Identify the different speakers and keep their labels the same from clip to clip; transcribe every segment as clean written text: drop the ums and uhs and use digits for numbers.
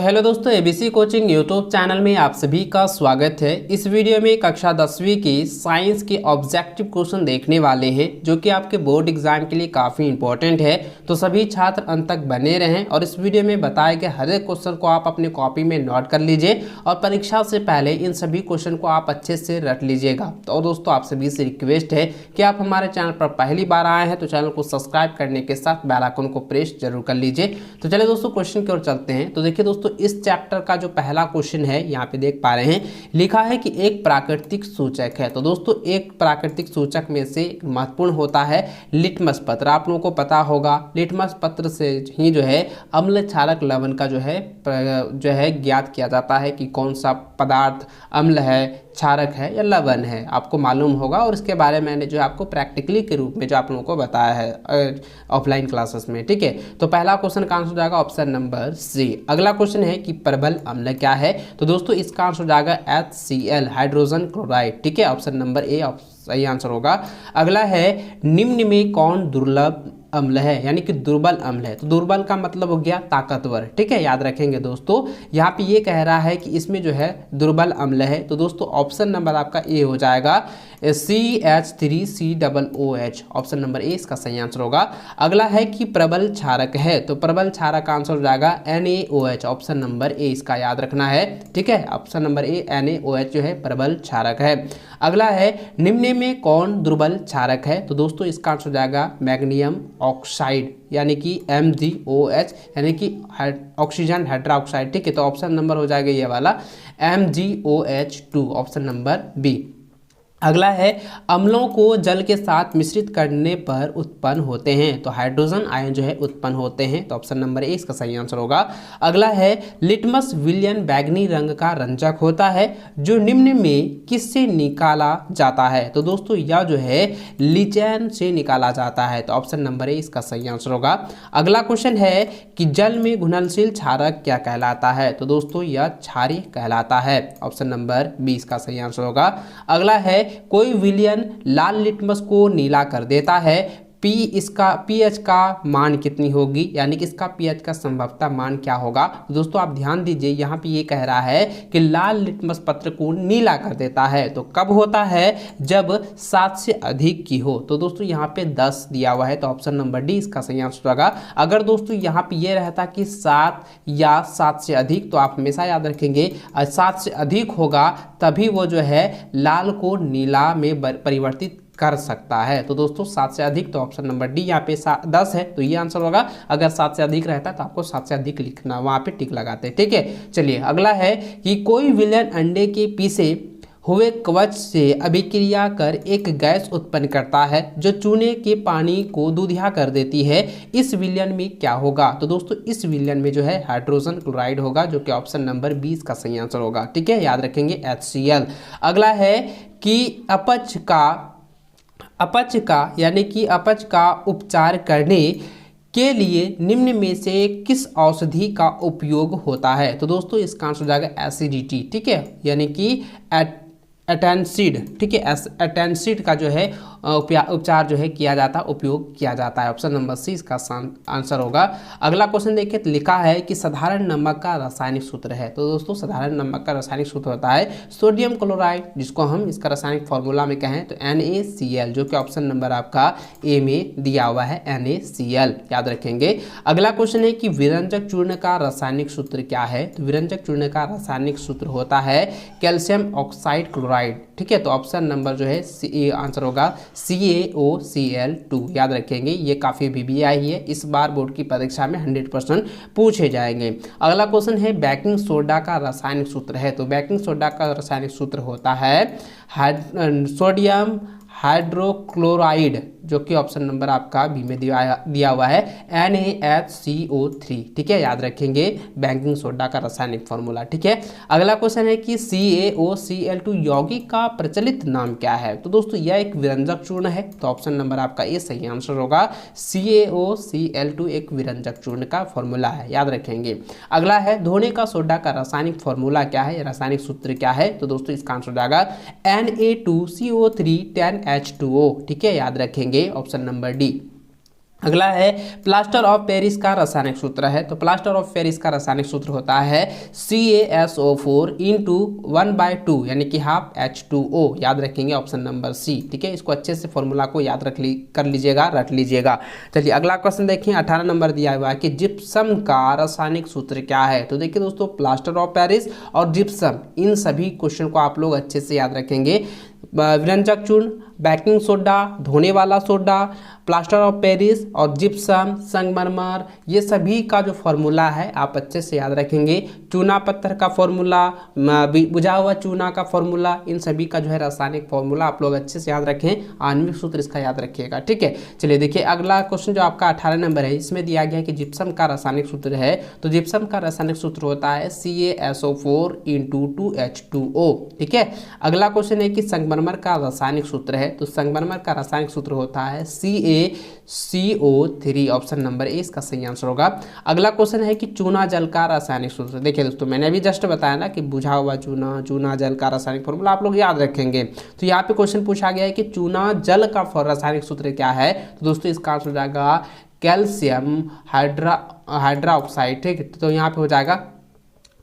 Speaker 1: Hello दोस्तों, ABC coaching YouTube channel में आप सभी का स्वागत है। इस वीडियो में कक्षा 10वीं की साइंस के ऑब्जेक्टिव क्वेश्चन देखने वाले हैं जो कि आपके बोर्ड एग्जाम के लिए काफ़ी इंपॉर्टेंट है। तो सभी छात्र अंत तक बने रहें और इस वीडियो में बताए गए हर एक क्वेश्चन को आप अपने कॉपी में नोट कर लीजिए और परीक्षा से पहले इन सभी क्वेश्चन को आप अच्छे से रट लीजिएगा। तो दोस्तों, आप सभी से रिक्वेस्ट है कि आप हमारे चैनल पर पहली बार आए हैं तो चैनल को सब्सक्राइब करने के साथ बेल आइकन को प्रेस जरूर कर लीजिए। तो चलिए दोस्तों, क्वेश्चन की ओर चलते हैं। तो देखिए दोस्तों, इस चैप्टर का जो पहला क्वेश्चन है यहाँ पे देख पा रहे हैं, लिखा है कि एक प्राकृतिक सूचक है। तो दोस्तों, एक प्राकृतिक सूचक में से महत्वपूर्ण होता है लिटमस पत्र। आप लोगों को पता होगा लिटमस पत्र से ही जो है अम्ल क्षारक लवण का जो है ज्ञात किया जाता है कि कौन सा पदार्थ अम्ल है, क्षारक है या लवण है, आपको मालूम होगा। और इसके बारे में मैंने जो आपको प्रैक्टिकली के रूप में जो आप लोगों को बताया है ऑफलाइन क्लासेस में। ठीक है, तो पहला क्वेश्चन का आंसर हो जाएगा ऑप्शन नंबर सी। अगला क्वेश्चन है कि प्रबल अम्ल क्या है। तो दोस्तों, इसका आंसर हो जाएगा HCl, हाइड्रोजन क्लोराइड। ठीक है, ऑप्शन नंबर ए सही आंसर होगा। अगला है निम्न में कौन दुर्लभ अम्ल है, यानी कि दुर्बल अम्ल है। तो दुर्बल का मतलब हो गया ताकतवर। ठीक है, याद रखेंगे दोस्तों, यहाँ पे ये कह रहा है कि इसमें जो है दुर्बल अम्ल है। तो दोस्तों, ऑप्शन नंबर आपका ए हो जाएगा CH3COOH। ऑप्शन नंबर ए इसका सही आंसर होगा। अगला है कि प्रबल क्षारक है। तो प्रबल क्षारक का आंसर हो जाएगा NaOH। ऑप्शन नंबर ए इसका याद रखना है। ठीक है, ऑप्शन नंबर ए NaOH जो है प्रबल क्षारक है। अगला है निम्न में कौन दुर्बल क्षारक है। तो दोस्तों, इसका आंसर हो जाएगा मैग्नीशियम ऑक्साइड, यानी कि MgOH, यानी कि ऑक्सीजन हाइड्रोक्साइड। ठीक है, तो ऑप्शन नंबर हो जाएगा ये वाला MgOH2, ऑप्शन नंबर बी। अगला है अम्लों को जल के साथ मिश्रित करने पर उत्पन्न होते हैं। तो हाइड्रोजन आयन जो है उत्पन्न होते हैं। तो ऑप्शन नंबर ए इसका सही आंसर होगा। अगला है लिटमस विलयन बैगनी रंग का रंजक होता है जो निम्न में किससे निकाला जाता है। तो दोस्तों, यह जो है लिचैन से निकाला जाता है। तो ऑप्शन नंबर ए इसका सही आंसर होगा। अगला क्वेश्चन है कि जल में घुलनशील क्षारक क्या कहलाता है। तो दोस्तों, यह क्षारीय कहलाता है। ऑप्शन नंबर बी इसका सही आंसर होगा। अगला है कोई विलयन लाल लिटमस को नीला कर देता है, पीएच का मान कितनी होगी, यानी कि इसका पीएच का संभवतः मान क्या होगा। तो दोस्तों, आप ध्यान दीजिए, यहाँ पे ये कह रहा है कि लाल लिटमस पत्र को नीला कर देता है। तो कब होता है, जब 7 से अधिक की हो। तो दोस्तों, यहाँ पे 10 दिया हुआ है। तो ऑप्शन नंबर डी इसका सही आंसर होगा। अगर दोस्तों यहाँ पे ये रहता कि 7 या 7 से अधिक, तो आप हमेशा याद रखेंगे 7 से अधिक होगा तभी वो जो है लाल को नीला में परिवर्तित कर सकता है। तो दोस्तों, 7 से अधिक, तो ऑप्शन नंबर डी यहाँ पे 10 है तो ये आंसर होगा। अगर 7 से अधिक रहता है तो आपको 7 से अधिक लिखना, वहाँ पे टिक लगाते हैं। ठीक है, चलिए अगला है कि कोई विलयन अंडे के पीसे हुए कवच से अभिक्रिया कर एक गैस उत्पन्न करता है जो चूने के पानी को दूधिया कर देती है। इस विलयन में क्या होगा। तो दोस्तों, इस विलयन में जो है हाइड्रोजन क्लोराइड होगा, जो कि ऑप्शन नंबर 20 का सही आंसर होगा। ठीक है, याद रखेंगे HCl। अगला है कि अपच का उपचार करने के लिए निम्न में से किस औषधि का उपयोग होता है। तो दोस्तों, इसका आंसर हो जाएगा एसिडिटी। ठीक है, यानी कि एटेंसिड। ठीक है, एटेंसिड का जो है उपचार जो है किया जाता है, उपयोग किया जाता है। ऑप्शन नंबर सी इसका आंसर होगा। अगला क्वेश्चन देखिए, तो लिखा है कि साधारण नमक का रासायनिक सूत्र है। तो दोस्तों, साधारण नमक का रासायनिक सूत्र होता है सोडियम क्लोराइड, जिसको हम इसका रासायनिक फॉर्मूला में कहें तो NaCl, जो कि ऑप्शन नंबर आपका ए में दिया हुआ है NaCl, याद रखेंगे। अगला क्वेश्चन है कि विरंजक चूर्ण का रासायनिक सूत्र क्या है। तो विरंजक चूर्ण का रासायनिक सूत्र होता है कैल्शियम ऑक्साइड क्लोराइड। ठीक है, तो ऑप्शन नंबर जो है सी आंसर होगा CaOCl2, याद रखेंगे। ये काफ़ी BBI है, इस बार बोर्ड की परीक्षा में 100% पूछे जाएंगे। अगला क्वेश्चन है बेकिंग सोडा का रासायनिक सूत्र है। तो बेकिंग सोडा का रासायनिक सूत्र होता है सोडियम हाइड्रोक्लोराइड, जो कि ऑप्शन नंबर आपका बी में दिया हुआ है NaHCO3। ठीक है, याद रखेंगे बेकिंग सोडा का रासायनिक फॉर्मूला। ठीक है, अगला क्वेश्चन है कि CaOCl2 यौगिक का प्रचलित नाम क्या है। तो दोस्तों, यह एक विरंजक चूर्ण है। तो ऑप्शन नंबर आपका ये सही आंसर होगा। CaOCl2 एक विरंजक चूर्ण का फॉर्मूला है, याद रखेंगे। अगला है धोने का सोडा का रासायनिक फॉर्मूला क्या है, रासायनिक सूत्र क्या है। तो दोस्तों, इसका आंसर हो जाएगा Na2CO3 10H2O। ठीक है, याद रखेंगे ऑप्शन नंबर डी। अगला है प्लास्टर ऑफ पेरिस का रासायनिक सूत्र है। तो प्लास्टर ऑफ पेरिस का रासायनिक सूत्र होता है CaSO4 इंटू 1/2 यानी कि हाफ H2O। याद रखेंगे ऑप्शन नंबर सी। ठीक है, इसको अच्छे से फॉर्मूला को याद कर लीजिएगा, रट लीजिएगा। चलिए अगला क्वेश्चन देखिए, 18 नंबर दिया हुआ है कि जिप्सम का रासायनिक सूत्र क्या है। तो देखिए दोस्तों, प्लास्टर ऑफ पेरिस और जिप्सम, इन सभी क्वेश्चन को आप लोग अच्छे से याद रखेंगे। व्यंजक चूर्ण, बेकिंग सोडा, धोने वाला सोडा, प्लास्टर ऑफ पेरिस और जिप्सम, संगमरमर, ये सभी का जो फॉर्मूला है आप अच्छे से याद रखेंगे। चूना पत्थर का फॉर्मूला, बुझा हुआ चूना का फॉर्मूला, इन सभी का जो है रासायनिक फॉर्मूला आप लोग अच्छे से याद रखें। आणविक सूत्र इसका याद रखिएगा। ठीक है, चलिए देखिए अगला क्वेश्चन जो आपका 18 नंबर है, इसमें दिया गया है कि जिप्सम का रासायनिक सूत्र है। तो जिप्सम का रासायनिक सूत्र होता है CaSO4 इंटू 2H2O। ठीक है, अगला क्वेश्चन है कि संगमरमर का रासायनिक सूत्र है। तो संगमरमर का रासायनिक सूत्र होता है CaCO3। ऑप्शन नंबर ए इसका सही आंसर होगा। अगला क्वेश्चन है कि चूना जल का रासायनिक सूत्र। देखिए दोस्तों, मैंने अभी जस्ट बताया ना कि बुझा हुआ चूना, चूना जल का रासायनिक फॉर्मूला आप लोग याद रखेंगे। तो यहाँ पे क्वेश्चन पूछा गया है कि चूना जल का रासायनिक सूत्र क्या है। तो दोस्तों इसका आंसर हो जाएगा कैल्शियम हाइड्रोक्साइड। ठीक है, तो यहाँ पे हो जाएगा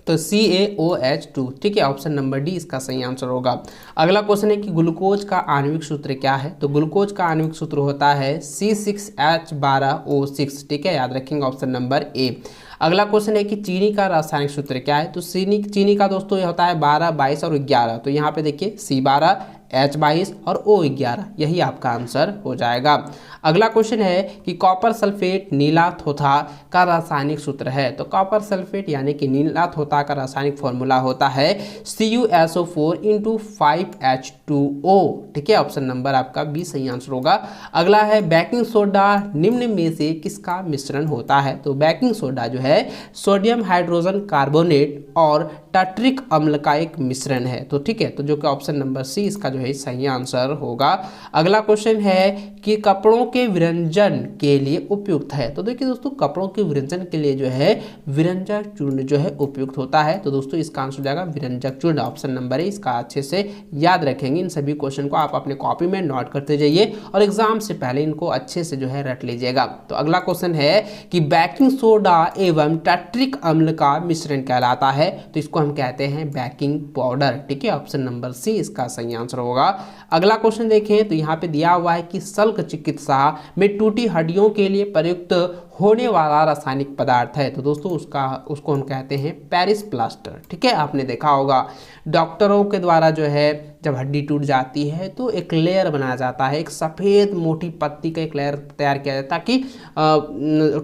Speaker 1: तो CaOH2। ठीक है, ऑप्शन नंबर डी इसका सही आंसर होगा। अगला क्वेश्चन है कि ग्लूकोज का आणविक सूत्र क्या है। तो ग्लूकोज का आणविक सूत्र होता है C6H12O6। ठीक है, याद रखेंगे ऑप्शन नंबर ए। अगला क्वेश्चन है कि चीनी का रासायनिक सूत्र क्या है। तो चीनी का दोस्तों ये होता है 12, 22 और 11। तो यहाँ पे देखिए C12, H22 और O11, यही आपका आंसर हो जाएगा। अगला क्वेश्चन है कि कॉपर सल्फेट नीला थोथा का रासायनिक सूत्र है। तो कॉपर सल्फेट यानी कि नीला थोथा का रासायनिक फॉर्मूला होता है CuSO4 इंटू 5H2O। ठीक है, ऑप्शन नंबर आपका बी सही आंसर होगा। अगला है बेकिंग सोडा निम्न में से किसका मिश्रण होता है। तो बेकिंग सोडा जो है सोडियम हाइड्रोजन कार्बोनेट और टार्ट्रिक अम्ल का एक मिश्रण है। तो ठीक है, तो जो कि ऑप्शन नंबर सी इसका जो है सही आंसर होगा। अगला क्वेश्चन है कि कपड़ों के विरंजन के लिए उपयुक्त है। तो देखिए दोस्तों, कपड़ों के विरंजन के लिए जो है विरंजक चूर्ण जो है उपयुक्त होता है। तो दोस्तों इसका आंसर हो जाएगा विरंजक चूर्ण। ऑप्शन नंबर है इसका अच्छे से याद रखेंगे। इन सभी क्वेश्चन को आप अपने कॉपी में नोट करते जाइए और एग्जाम से पहले इनको अच्छे से जो है रट लीजिएगा। तो अगला क्वेश्चन है कि बेकिंग सोडा एवं टार्ट्रिक अम्ल का मिश्रण कहलाता है। तो इसको हम कहते हैं बेकिंग पाउडर। ठीक है, ऑप्शन नंबर सी इसका सही आंसर होगा। अगला क्वेश्चन देखें तो यहाँ पे दिया हुआ है कि शल्क चिकित्सा में टूटी हड्डियों के लिए प्रयुक्त होने वाला रासायनिक पदार्थ है। तो दोस्तों उसको हम कहते हैं पेरिस प्लास्टर। ठीक है, आपने देखा होगा डॉक्टरों के द्वारा जो है जब हड्डी टूट जाती है तो एक लेयर बनाया जाता है, एक सफ़ेद मोटी पत्ती का एक लेयर तैयार किया जाता है ताकि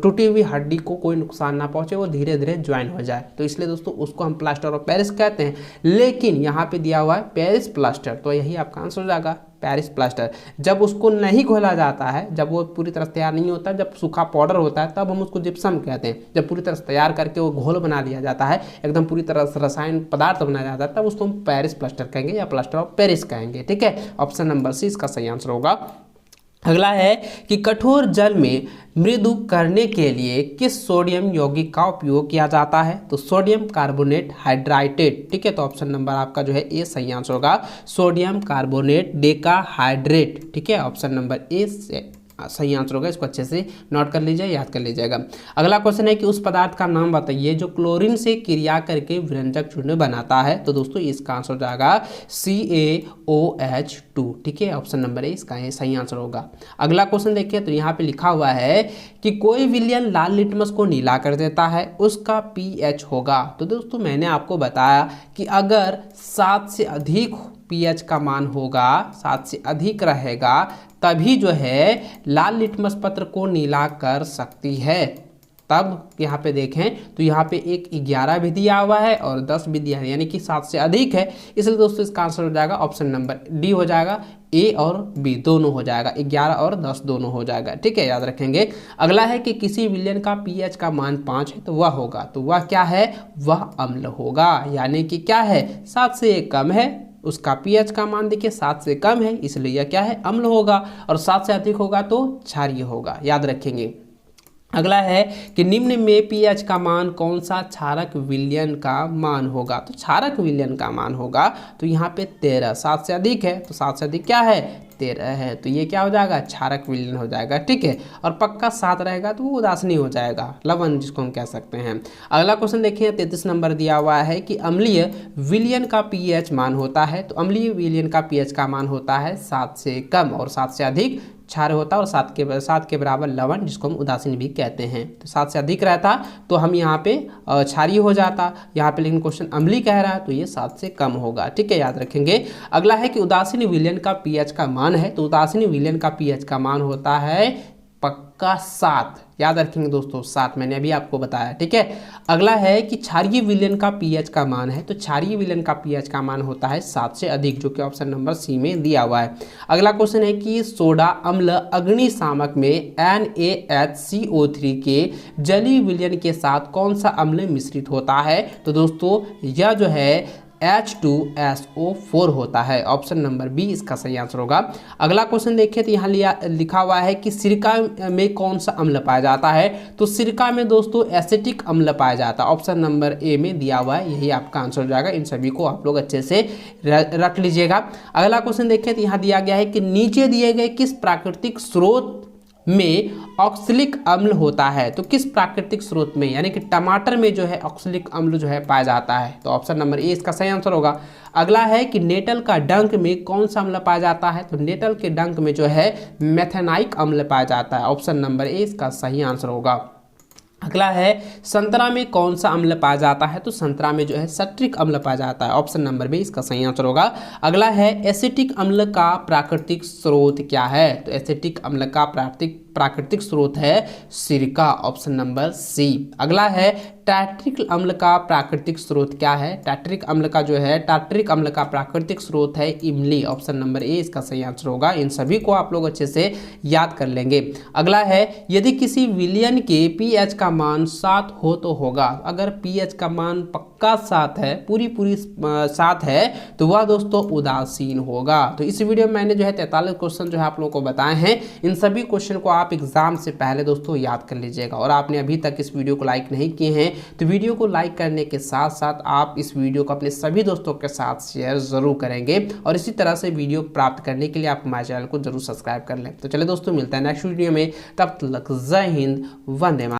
Speaker 1: टूटी हुई हड्डी को कोई नुकसान ना पहुंचे, वो धीरे धीरे ज्वाइन हो जाए। तो इसलिए दोस्तों उसको हम प्लास्टर ऑफ पेरिस कहते हैं। लेकिन यहाँ पे दिया हुआ है पेरिस प्लास्टर, तो यही आपका आंसर हो जाएगा पेरिस प्लास्टर। जब उसको नहीं घोला जाता है, जब वो पूरी तरह तैयार नहीं होता, जब सूखा पाउडर होता है, तब हम उसको जिप्सम कहते हैं। जब पूरी तरह से तैयार करके वो घोल बना लिया जाता है, एकदम पूरी तरह से रसायन पदार्थ बनाया जाता है, तब उसको हम पेरिस प्लास्टर कहेंगे या प्लास्टर ऑफ पेरिस कहेंगे। ठीक है, ऑप्शन नंबर सी इसका सही आंसर होगा। अगला है कि कठोर जल में मृदु करने के लिए किस सोडियम यौगिक का उपयोग किया जाता है। तो सोडियम कार्बोनेट हाइड्राइटेट। ठीक है, तो ऑप्शन नंबर आपका जो है ए सही आंसर होगा, सोडियम कार्बोनेट डेकाहाइड्रेट। ठीक है, ऑप्शन नंबर ए से सही आंसर होगा। इसको अच्छे से नोट कर लीजिए, याद कर लीजिएगा। अगला क्वेश्चन है कि उस पदार्थ का नाम बताइए जो क्लोरीन से क्रिया करके विरंजक चूर्ण बनाता है। तो दोस्तों इसका आंसर हो जाएगा CaOH2। ठीक है, ऑप्शन नंबर ए इसका सही आंसर होगा। अगला क्वेश्चन देखिए तो यहाँ पे लिखा हुआ है कि कोई विलयन लाल लिटमस को नीला कर देता है, उसका pH होगा। तो दोस्तों मैंने आपको बताया कि अगर 7 से अधिक pH का मान होगा, 7 से अधिक रहेगा, तभी जो है लाल लिटमस पत्र को नीला कर सकती है। तब यहाँ पे देखें तो यहाँ पे एक 11 भी दिया हुआ है और 10 भी दिया है, यानी कि 7 से अधिक है। इसलिए दोस्तों इसका आंसर हो जाएगा ऑप्शन नंबर डी हो जाएगा, ए और बी दोनों हो जाएगा, 11 और 10 दोनों हो जाएगा। ठीक है, याद रखेंगे। अगला है कि किसी विलयन का pH का मान 5 है तो वह होगा, तो वह क्या है, वह अम्ल होगा। यानी कि क्या है, 7 से कम है, उसका pH का मान देखिए 7 से कम है, इसलिए यह क्या है, अम्ल होगा। और 7 से अधिक होगा तो क्षारीय होगा, याद रखेंगे। अगला है कि निम्न में pH का मान कौन सा क्षारक विलयन का मान होगा। तो क्षारक विलयन का मान होगा तो यहाँ पे 13, 7 से अधिक है तो 7 से अधिक क्या है, 13 है, तो ये क्या हो जाएगा, क्षारक विलयन हो जाएगा। ठीक है, और पक्का 7 रहेगा तो वो उदासीन हो जाएगा, लवण जिसको हम कह सकते हैं। अगला क्वेश्चन देखिए 33 नंबर दिया हुआ है कि अम्लीय विलयन का पीएच मान होता है, तो अम्लीय विलयन का पीएच का मान होता है 7 से कम और 7 से अधिक क्षार होता है, और 7 के बराबर लवण जिसको हम उदासीन भी कहते हैं। तो 7 से अधिक रहता तो हम यहाँ पे क्षारीय हो जाता यहाँ पे, लेकिन क्वेश्चन अम्लीय कह रहा है तो ये 7 से कम होगा। ठीक है, याद रखेंगे। अगला है कि उदासीन विलयन का पीएच का मान है, तो उदासीन विलयन का पीएच का मान होता है पक्का 7, याद रखेंगे दोस्तों 7, मैंने अभी आपको बताया। ठीक है, अगला है कि क्षारीय विलयन का पीएच का मान है, तो क्षारीय विलयन का पीएच का मान होता है 7 से अधिक, जो कि ऑप्शन नंबर सी में दिया हुआ है। अगला क्वेश्चन है कि सोडा अम्ल अग्निशामक में NaHCO3 के जलीय विलयन के साथ कौन सा अम्ल मिश्रित होता है, तो दोस्तों यह जो है H2SO4 होता है, ऑप्शन नंबर बी इसका सही आंसर होगा। अगला क्वेश्चन देखिए तो यहाँ लिखा हुआ है कि सिरका में कौन सा अम्ल पाया जाता है, तो सिरका में दोस्तों एसिटिक अम्ल पाया जाता है, ऑप्शन नंबर ए में दिया हुआ है, यही आपका आंसर हो जाएगा। इन सभी को आप लोग अच्छे से रख लीजिएगा। अगला क्वेश्चन देखिए तो यहाँ दिया गया है कि नीचे दिए गए किस प्राकृतिक स्रोत में ऑक्सलिक अम्ल होता है, तो किस प्राकृतिक स्रोत में, यानी कि टमाटर में जो है ऑक्सलिक अम्ल जो है पाया जाता है, तो ऑप्शन नंबर ए इसका सही आंसर होगा। अगला है कि नेटल का डंक में कौन सा अम्ल पाया जाता है, तो नेटल के डंक में जो है मेथेनाइक अम्ल पाया जाता है, ऑप्शन नंबर ए इसका सही आंसर होगा। अगला है संतरा में कौन सा अम्ल पाया जाता है, तो संतरा में जो है सट्रिक अम्ल पाया जाता है, ऑप्शन नंबर बी इसका सही आंसर होगा। अगला है एसिटिक अम्ल का प्राकृतिक स्रोत क्या है, तो एसिटिक अम्ल का प्राकृतिक स्रोत है सिरका, ऑप्शन नंबर सी। अगला है टार्ट्रिक अम्ल का प्राकृतिक स्रोत क्या है, टार्ट्रिक अम्ल का प्राकृतिक स्रोत है इमली, ऑप्शन नंबर ए इसका सही आंसर होगा। इन सभी को आप लोग अच्छे से याद कर लेंगे। अगला है यदि किसी विलयन के पीएच का मान 7 हो तो होगा, अगर पीएच का मान पक्का 7 है, पूरी 7 है, तो वह दोस्तों उदासीन होगा। तो इस वीडियो में मैंने जो है 43 क्वेश्चन जो है आप लोगों को बताए हैं, इन सभी क्वेश्चन को आप एग्जाम से पहले दोस्तों याद कर लीजिएगा। और आपने अभी तक इस वीडियो को लाइक नहीं किए हैं तो वीडियो को लाइक करने के साथ साथ आप इस वीडियो को अपने सभी दोस्तों के साथ शेयर जरूर करेंगे, और इसी तरह से वीडियो प्राप्त करने के लिए आप हमारे चैनल को जरूर सब्सक्राइब कर लें। तो चलिए दोस्तों, मिलता है नेक्स्ट वीडियो में, तब तक जय हिंद, वंदे मातरम।